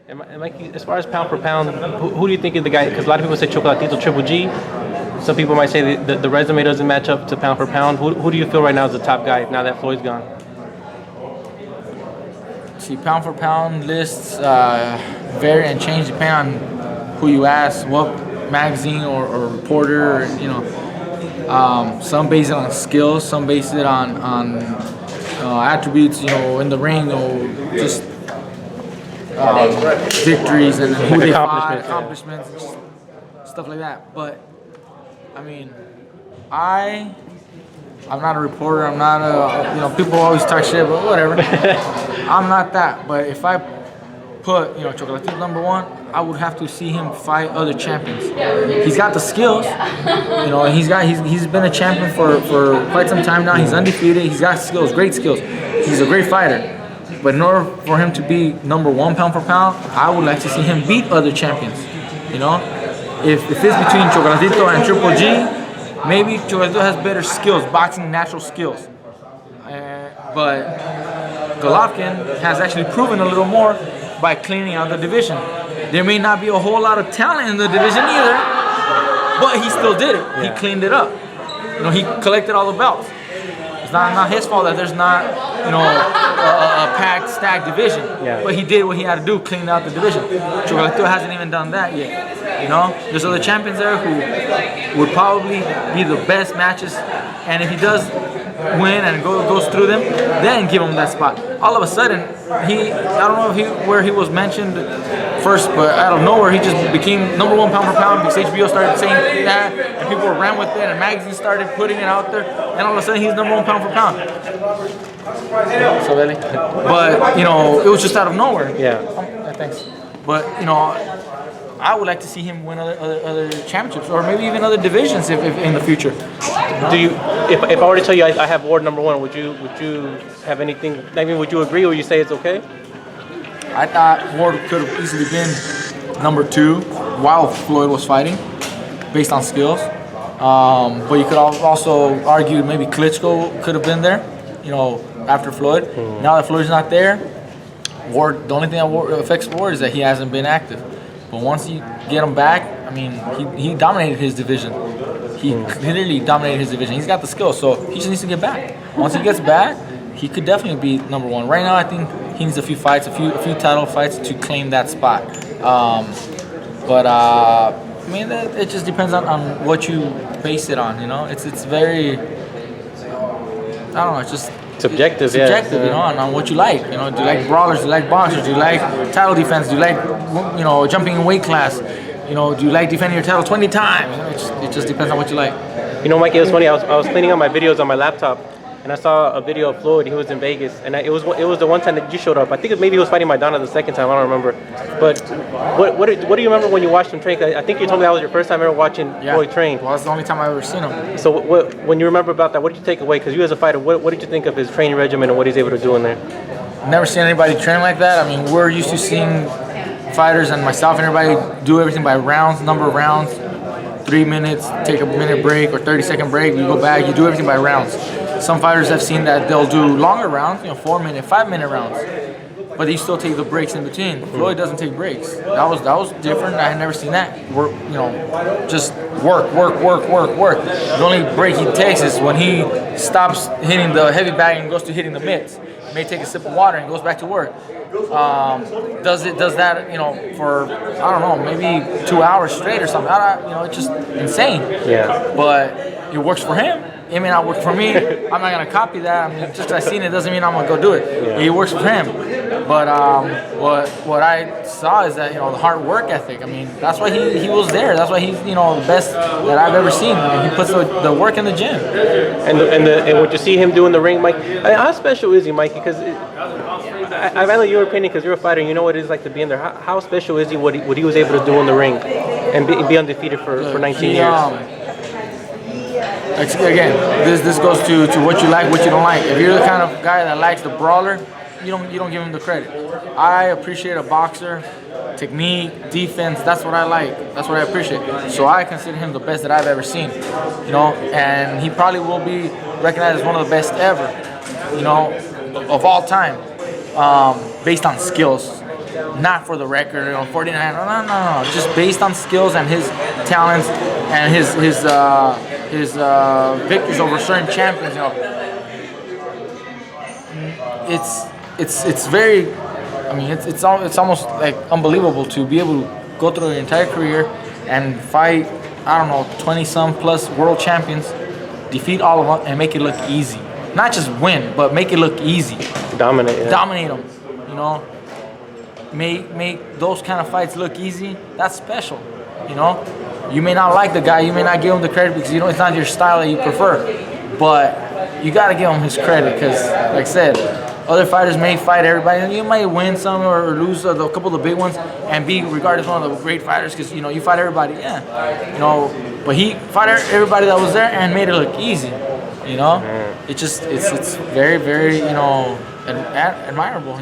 And Mikey, as far as pound for pound, who do you think is the guy? Because a lot of people say Chocolatito Triple G. Some people might say the resume doesn't match up to pound for pound. Who do you feel right now is the top guy now that Floyd's gone? See, pound for pound lists vary and change depending on who you ask, what magazine or reporter, you know. Some base it on skills, some base it on attributes, you know, in the ring, or just victories and who they fought, accomplishments, and just stuff like that. But I mean, I'm not a reporter. I'm not a, you know, people always talk shit, but whatever. I'm not that. But if I put, you know, Chocolatito #1, I would have to see him fight other champions. He's got the skills, you know, and he's been a champion for quite some time now. He's undefeated. He's got skills, great skills. He's a great fighter. But in order for him to be #1 pound for pound, I would like to see him beat other champions. You know, if it's between Chocolatito and Triple G, maybe Chocolatito has better skills, boxing natural skills. But Golovkin has actually proven a little more by cleaning out the division. There may not be a whole lot of talent in the division either, but he still did it. He cleaned it up. You know, he collected all the belts. It's not his fault that there's not, you know, a packed, stacked division. But he did what he had to do, clean out the division. Chocolatito hasn't even done that yet. You know, there's other champions there who would probably be the best matches, and if he does win and goes through them, then give him that spot. All of a sudden, I don't know where he was mentioned first, but out of nowhere, he just became #1 pound for pound because HBO started saying that, and people ran with it, and magazines started putting it out there, and all of a sudden, he's #1 pound for pound. So really, but you know, it was just out of nowhere. Thanks. But you know, I would like to see him win other championships, or maybe even other divisions if in the future. Do you? If I were to tell you I have Ward #1, would you have anything? I mean, would you agree, or would you say it's okay? I thought Ward could have easily been #2 while Floyd was fighting, based on skills. But you could also argue maybe Klitschko could have been there, you know, after Floyd. Now that Floyd's not there, Ward. The only thing that affects Ward is that he hasn't been active. But once you get him back, I mean, he dominated his division. He literally dominated his division. He's got the skills, so he just needs to get back. Once he gets back, he could definitely be #1. Right now, I think he needs a few fights, a few title fights to claim that spot. I mean, it just depends on what you base it on. You know, it's very, I don't know, it's just subjective, you know, on what you like. You know, do you like brawlers? Do you like boxers? Do you like title defense? Do you like, you know, jumping in weight class? You know, do you like defending your title 20 times? You know, it just depends on what you like. You know, Mikey, it was funny. I was cleaning up my videos on my laptop, and I saw a video of Floyd. He was in Vegas, and it was the one time that you showed up. I think maybe he was fighting Maidana the second time. I don't remember. But what do you remember when you watched him train? I think you told me that was your first time ever watching Floyd train. Well, that's the only time I've ever seen him. So when you remember about that, what did you take away? Because you as a fighter, what did you think of his training regimen and what he's able to do in there? Never seen anybody train like that. I mean, we're used to seeing fighters and myself and everybody do everything by rounds, number of rounds, 3 minutes, take a minute break or 30-second break, you go back, you do everything by rounds. Some fighters I've seen that they'll do longer rounds, you know, 4-minute, 5-minute rounds, but they still take the breaks in between. Floyd doesn't take breaks. That was different. I had never seen that. Work, you know, just work. The only break he takes is when he stops hitting the heavy bag and goes to hitting the mitts. He may take a sip of water and goes back to work. Does that, you know, for, I don't know, maybe 2 hours straight or something. You know, it's just insane. But it works for him. It may not work for me. I'm not gonna copy that. I mean, just because I seen it doesn't mean I'm gonna go do it. It works for him. But what I saw is that, you know, the hard work ethic. I mean, that's why he was there. That's why he's, you know, the best that I've ever seen. I mean, he puts the work in the gym. And what you see him do in the ring, Mike. I mean, how special is he, Mikey? Because I value your opinion because you're a fighter and you know what it is like to be in there. How special is he? What he was able to do in the ring and be undefeated for 19 years. Again, this goes to what you like, what you don't like. If you're the kind of guy that likes the brawler, you don't give him the credit. I appreciate a boxer, technique, defense. That's what I like. That's what I appreciate. So I consider him the best that I've ever seen. You know, and he probably will be recognized as one of the best ever. You know, of all time, based on skills. not for the record, 49. No. Just based on skills and his talents and his victories over certain champions. It's very. I mean, it's almost like unbelievable to be able to go through your entire career and fight, I don't know, 20-some plus world champions, defeat all of them, and make it look easy. Not just win, but make it look easy. Dominate. Yeah. Dominate them. Make those kind of fights look easy. That's special. You may not like the guy, you may not give him the credit because it's not your style that you prefer, but you got to give him his credit because, like I said, other fighters may fight everybody, and you might win some or lose a couple of the big ones and be regarded as one of the great fighters because you fight everybody, but he fought everybody that was there and made it look easy. It's very, very admirable.